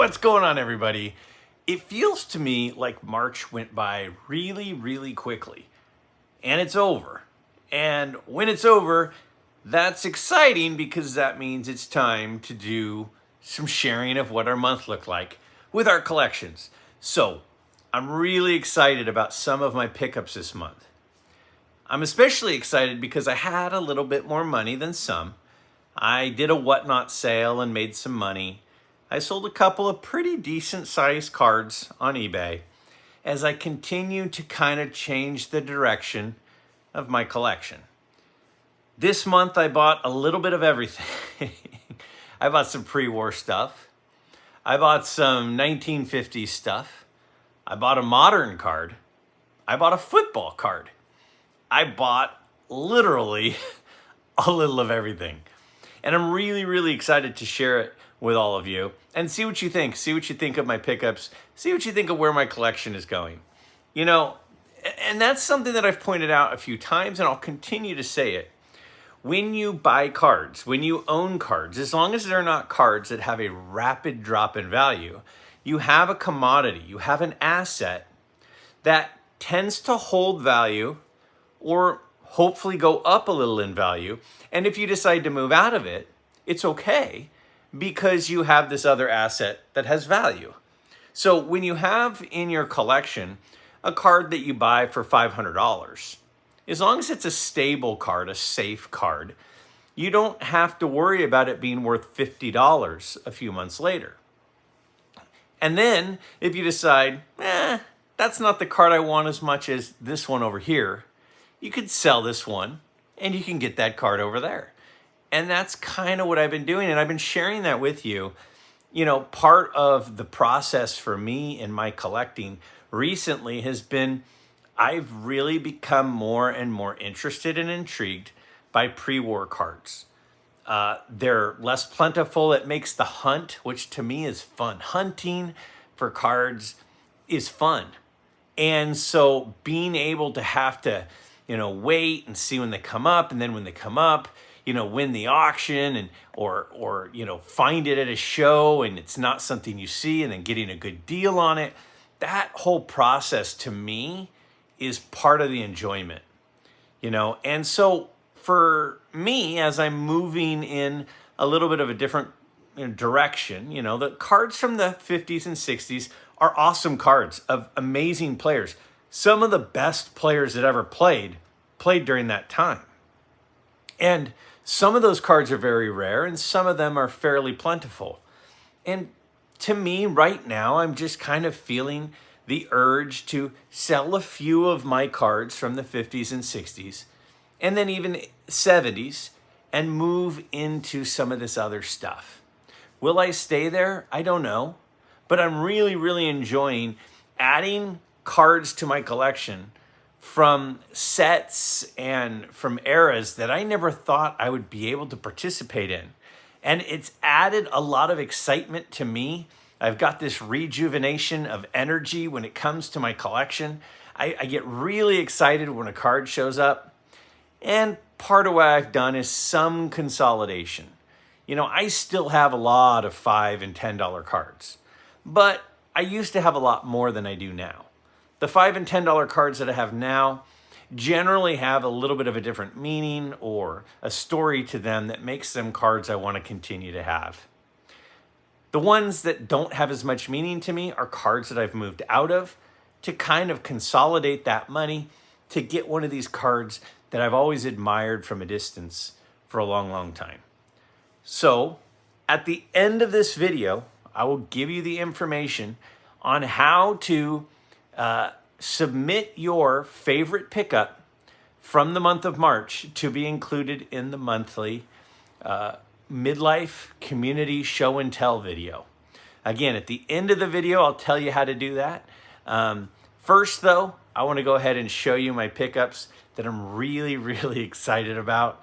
What's going on, everybody? It feels to me like March went by really, really quickly, and it's over. And when it's over, that's exciting because that means it's time to do some sharing of what our month looked like with our collections. So I'm really excited about some of my pickups this month. I'm especially excited because I had a little bit more money than some. I did a whatnot sale and made some money. I sold a couple of pretty decent sized cards on eBay as I continue to kind of change the direction of my collection. This month I bought a little bit of everything. I bought some pre-war stuff. I bought some 1950s stuff. I bought a modern card. I bought a football card. I bought literally a little of everything. And I'm really, really excited to share it with all of you and see what you think. See what you think of my pickups. See what you think of where my collection is going. You know, and that's something that I've pointed out a few times, and I'll continue to say it. When you buy cards, when you own cards, as long as they're not cards that have a rapid drop in value, you have a commodity, you have an asset that tends to hold value or hopefully go up a little in value. And if you decide to move out of it, it's okay because you have this other asset that has value. So when you have in your collection a card that you buy for $500, as long as it's a stable card, a safe card, you don't have to worry about it being worth $50 a few months later. And then if you decide, that's not the card I want as much as this one over here, you could sell this one and you can get that card over there. And that's kind of what I've been doing. And I've been sharing that with you. You know, part of the process for me in my collecting recently has been I've really become more and more interested and intrigued by pre-war cards. They're less plentiful. It makes the hunt, which to me is fun. Hunting for cards is fun. And so being able to have to, wait and see when they come up, and then when they come up, win the auction and or find it at a show and it's not something you see, and then getting a good deal on it. That whole process to me is part of the enjoyment, And so for me, as I'm moving in a little bit of a different direction, the cards from the 50s and 60s are awesome cards of amazing players. Some of the best players that ever played during that time. And some of those cards are very rare and some of them are fairly plentiful. And to me right now, I'm just kind of feeling the urge to sell a few of my cards from the 50s and 60s and then even 70s and move into some of this other stuff. Will I stay there? I don't know. But I'm really, really enjoying adding cards to my collection from sets and from eras that I never thought I would be able to participate in. And it's added a lot of excitement to me. I've got this rejuvenation of energy when it comes to my collection. I get really excited when a card shows up. And part of what I've done is some consolidation. I still have a lot of $5 and $10 cards, but I used to have a lot more than I do now. The $5 and $10 cards that I have now generally have a little bit of a different meaning or a story to them that makes them cards I want to continue to have. The ones that don't have as much meaning to me are cards that I've moved out of to kind of consolidate that money to get one of these cards that I've always admired from a distance for a long, long time. So at the end of this video, I will give you the information on how to submit your favorite pickup from the month of March to be included in the monthly midlife community show and tell video. Again, at the end of the video, I'll tell you how to do that. First though, I want to go ahead and show you my pickups that I'm really, really excited about.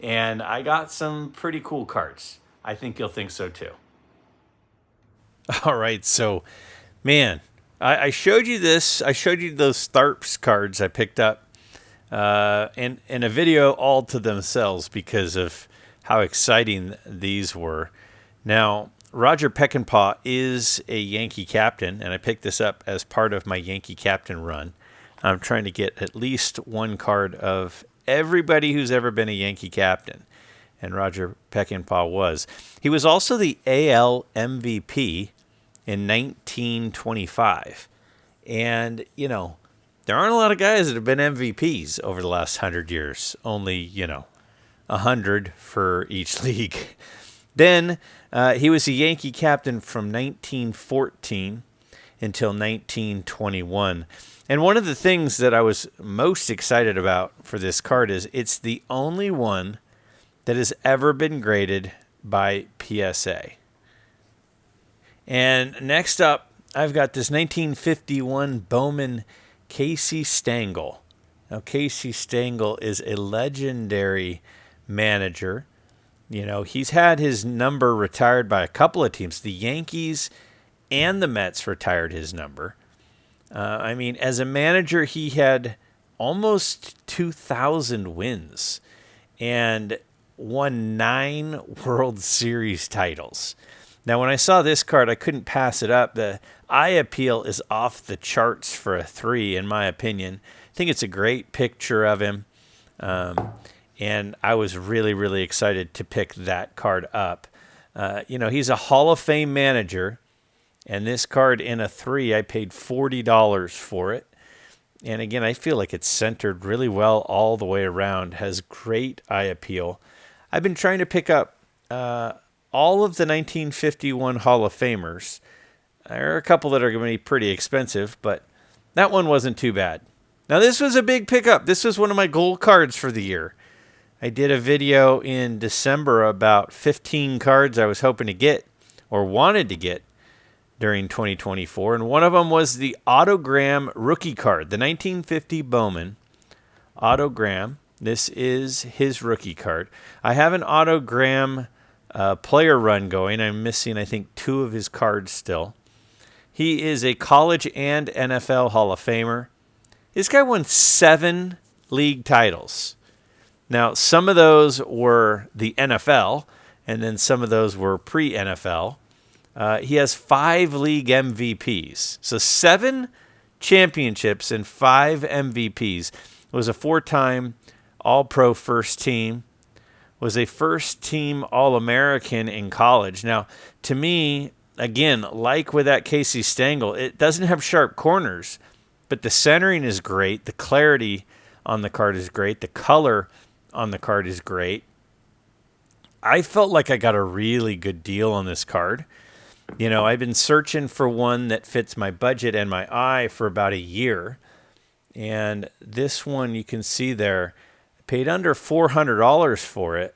And I got some pretty cool cards. I think you'll think so too. All right, so man, I showed you this. I showed you those Tharps cards I picked up in a video all to themselves because of how exciting these were. Now, Roger Peckinpah is a Yankee captain, and I picked this up as part of my Yankee captain run. I'm trying to get at least one card of everybody who's ever been a Yankee captain, and Roger Peckinpah was. He was also the AL MVP in 1925. And, you know, there aren't a lot of guys that have been MVPs over the last 100 years. Only, 100 for each league. Then he was a Yankee captain from 1914 until 1921. And one of the things that I was most excited about for this card is it's the only one that has ever been graded by PSA. And next up, I've got this 1951 Bowman Casey Stengel. Now, Casey Stengel is a legendary manager. You know, he's had his number retired by a couple of teams. The Yankees and the Mets retired his number. As a manager, he had almost 2,000 wins and won 9 World Series titles. Now, when I saw this card, I couldn't pass it up. The eye appeal is off the charts for a 3, in my opinion. I think it's a great picture of him. And I was really, really excited to pick that card up. He's a Hall of Fame manager. And this card in a 3, I paid $40 for it. And again, I feel like it's centered really well all the way around. Has great eye appeal. I've been trying to pick up all of the 1951 Hall of Famers. There are a couple that are going to be pretty expensive, but that one wasn't too bad. Now, this was a big pickup. This was one of my gold cards for the year. I did a video in December about 15 cards I was hoping to get or wanted to get during 2024, and one of them was the Autogram rookie card, the 1950 Bowman Autogram. This is his rookie card. I have an Autogram player run going. I'm missing, I think, 2 of his cards still. He is a college and NFL Hall of Famer. This guy won 7 league titles. Now, some of those were the NFL, and then some of those were pre-NFL. He has 5 league MVPs. So 7 championships and 5 MVPs. Was a 4-time All-Pro first team. Was a first-team All-American in college. Now, to me, again, like with that Casey Stengel, it doesn't have sharp corners, but the centering is great. The clarity on the card is great. The color on the card is great. I felt like I got a really good deal on this card. You know, I've been searching for one that fits my budget and my eye for about a year. And this one, you can see there, I paid under $400 for it.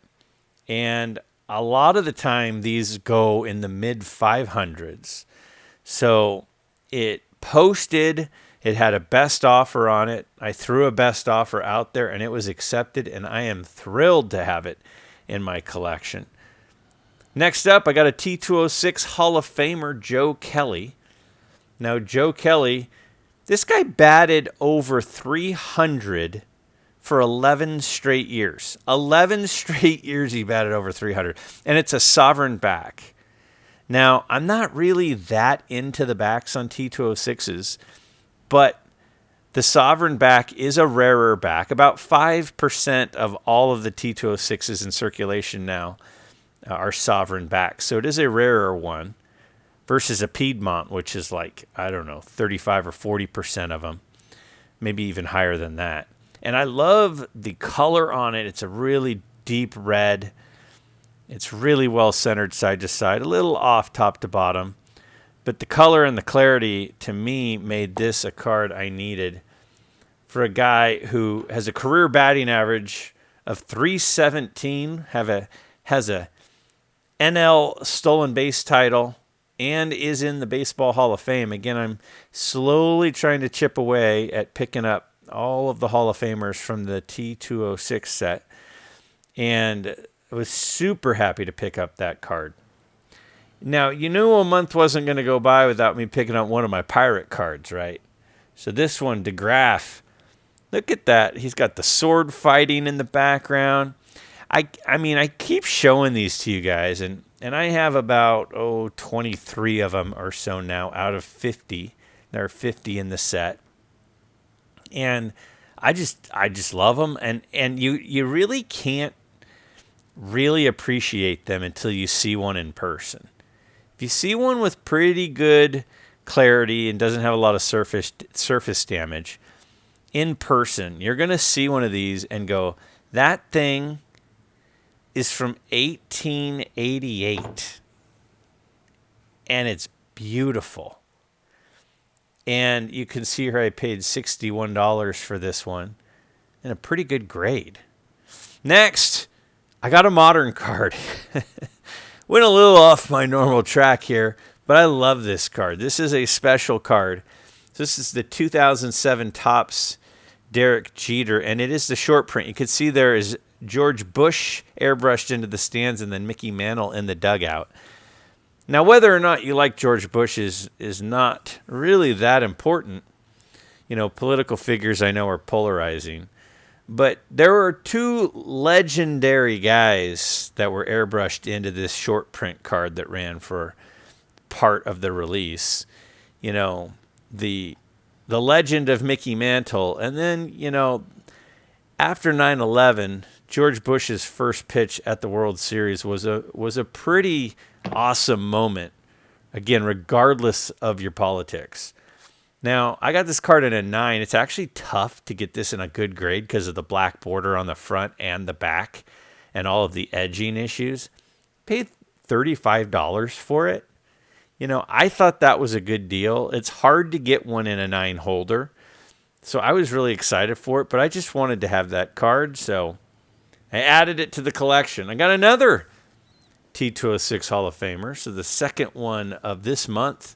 And a lot of the time, these go in the mid-500s. So it posted, it had a best offer on it. I threw a best offer out there, and it was accepted. And I am thrilled to have it in my collection. Next up, I got a T206 Hall of Famer, Joe Kelly. Now, Joe Kelly, this guy batted over 300 for 11 straight years. 11 straight years he batted over 300. And it's a sovereign back. Now, I'm not really that into the backs on T206s, but the sovereign back is a rarer back. About 5% of all of the T206s in circulation now are sovereign backs. So it is a rarer one versus a Piedmont, which is like, 35 or 40% of them, maybe even higher than that. And I love the color on it. It's a really deep red. It's really well centered side to side, a little off top to bottom. But the color and the clarity, to me, made this a card I needed for a guy who has a career batting average of .317, has a NL stolen base title, and is in the Baseball Hall of Fame. Again, I'm slowly trying to chip away at picking up all of the Hall of Famers from the T206 set, and I was super happy to pick up that card. Now, you knew a month wasn't going to go by without me picking up one of my pirate cards, right? So this one, DeGraff, look at that. He's got the sword fighting in the background. I mean, I keep showing these to you guys, and I have about 23 of them or so now out of 50. There are 50 in the set, and I just love them, and you really can't really appreciate them until you see one in person. If you see one with pretty good clarity and doesn't have a lot of surface damage in person, you're going to see one of these and go, that thing is from 1888 and it's beautiful. And you can see here I paid $61 for this one and a pretty good grade. Next, I got a modern card. Went a little off my normal track here, but I love this card. This is a special card. This is the 2007 Topps Derek Jeter, and it is the short print. You can see there is George Bush airbrushed into the stands and then Mickey Mantle in the dugout. Now, whether or not you like George Bush is not really that important. You know, political figures I know are polarizing. But there were two legendary guys that were airbrushed into this short print card that ran for part of the release. You know, the legend of Mickey Mantle. And then, you know, after 9/11, George Bush's first pitch at the World Series was a pretty awesome moment. Again, regardless of your politics. Now, I got this card in a 9. It's actually tough to get this in a good grade because of the black border on the front and the back and all of the edging issues. Paid $35 for it. You know, I thought that was a good deal. It's hard to get one in a 9 holder. So I was really excited for it, but I just wanted to have that card. So I added it to the collection. I got another T206 Hall of Famer. So the second one of this month.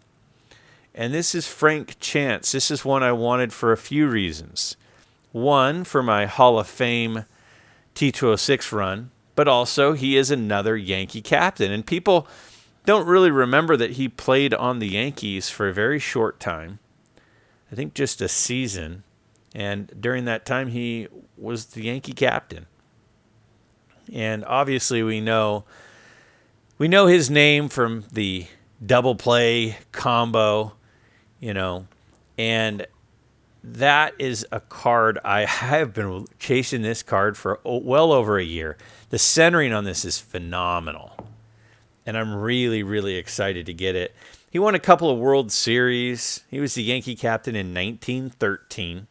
And this is Frank Chance. This is one I wanted for a few reasons. One, for my Hall of Fame T206 run, but also he is another Yankee captain. And people don't really remember that he played on the Yankees for a very short time. I think just a season. And during that time, he was the Yankee captain. And obviously we know his name from the double play combo, you know, and that is a card I have been chasing this card for well over a year. The centering on this is phenomenal, and I'm really, really excited to get it. He won a couple of World Series. He was the Yankee captain in 1913.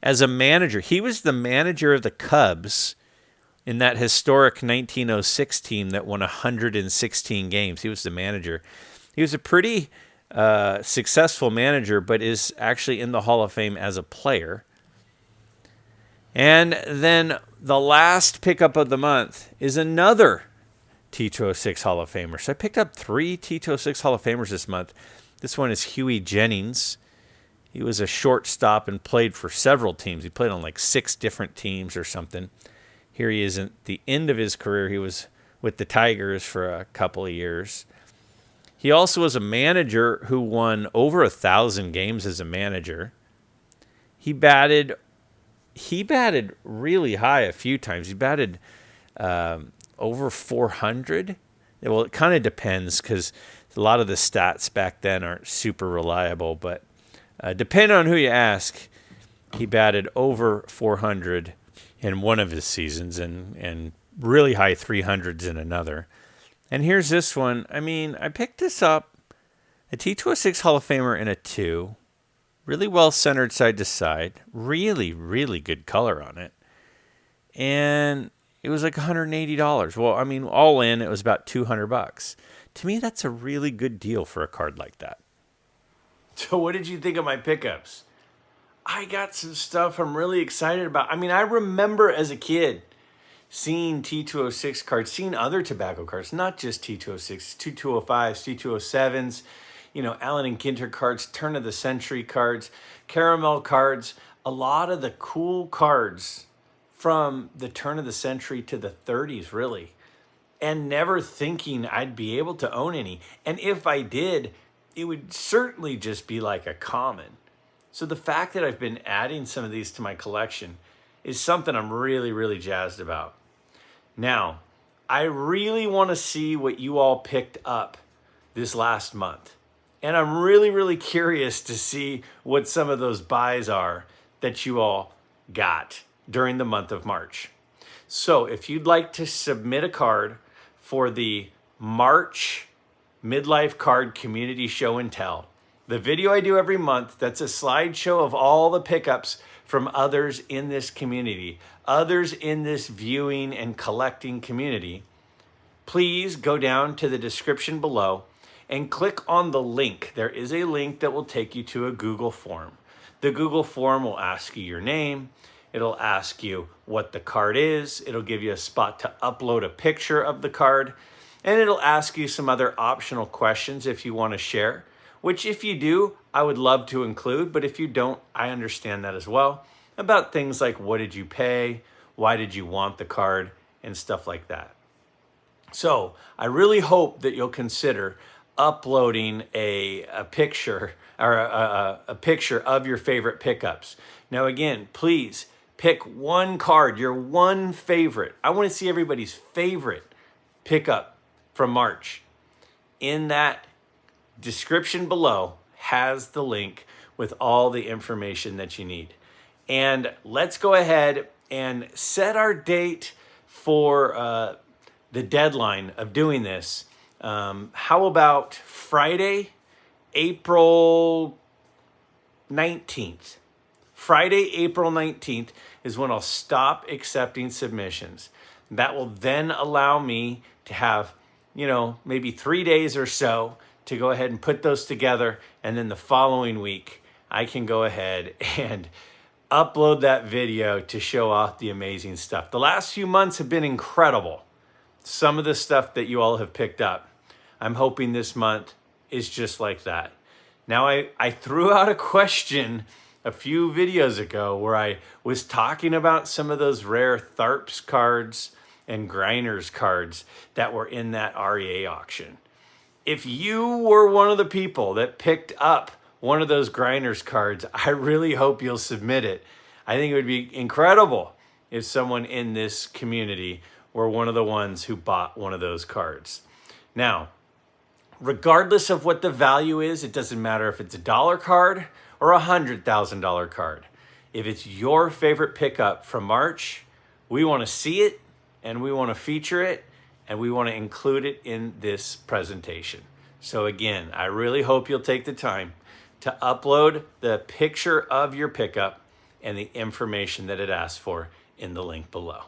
As a manager, he was the manager of the Cubs in that historic 1906 team that won 116 games. He was the manager. He was a pretty successful manager, but is actually in the Hall of Fame as a player. And then the last pickup of the month is another T206 Hall of Famer. So I picked up 3 T206 Hall of Famers this month. This one is Huey Jennings. He was a shortstop and played for several teams. He played on like 6 different teams or something. Here he is at the end of his career. He was with the Tigers for a couple of years. He also was a manager who won over 1,000 games as a manager. He batted really high a few times. He batted over 400. Well, it kind of depends because a lot of the stats back then aren't super reliable. But depending on who you ask, he batted over 400 in one of his seasons and really high 300s in another. And here's this one. I mean, I picked this up, a T206 Hall of Famer in a 2. Really well centered side to side. Really, really good color on it. And it was like $180. Well, I mean, all in, it was about $200. To me, that's a really good deal for a card like that. So what did you think of my pickups? I got some stuff I'm really excited about. I mean, I remember as a kid seeing T206 cards, seeing other tobacco cards, not just T206, T205s, T207s, you know, Allen and Ginter cards, turn of the century cards, caramel cards, a lot of the cool cards from the turn of the century to the 30s, really, and never thinking I'd be able to own any. And if I did, it would certainly just be like a common. So the fact that I've been adding some of these to my collection is something I'm really, really jazzed about. Now, I really want to see what you all picked up this last month. And I'm really, really curious to see what some of those buys are that you all got during the month of March. So if you'd like to submit a card for the March Midlife Card Community Show and Tell, the video I do every month, that's a slideshow of all the pickups from others in this community, others in this viewing and collecting community, please go down to the description below and click on the link. There is a link that will take you to a Google form. The Google form will ask you your name. It'll ask you what the card is. It'll give you a spot to upload a picture of the card. And it'll ask you some other optional questions if you want to share, which if you do, I would love to include. But if you don't, I understand that as well. About things like what did you pay? Why did you want the card? And stuff like that. So I really hope that you'll consider uploading a picture or a picture of your favorite pickups. Now again, please pick one card, your one favorite. I want to see everybody's favorite pickup from March. In that description below has the link with all the information that you need. And let's go ahead and set our date for the deadline of doing this. How about Friday, April 19th? Friday, April 19th is when I'll stop accepting submissions. That will then allow me to have, maybe 3 days or so to go ahead and put those together. And then the following week, I can go ahead and upload that video to show off the amazing stuff. The last few months have been incredible. Some of the stuff that you all have picked up. I'm hoping this month is just like that. Now, I threw out a question a few videos ago where I was talking about some of those rare Tharps cards and Grinders cards that were in that REA auction. If you were one of the people that picked up one of those Grinders cards, I really hope you'll submit it. I think it would be incredible if someone in this community were one of the ones who bought one of those cards. Now, regardless of what the value is, it doesn't matter if it's a $1 card or a $100,000 card. If it's your favorite pickup from March, we want to see it and we want to feature it and we want to include it in this presentation. So again, I really hope you'll take the time to upload the picture of your pickup and the information that it asks for in the link below.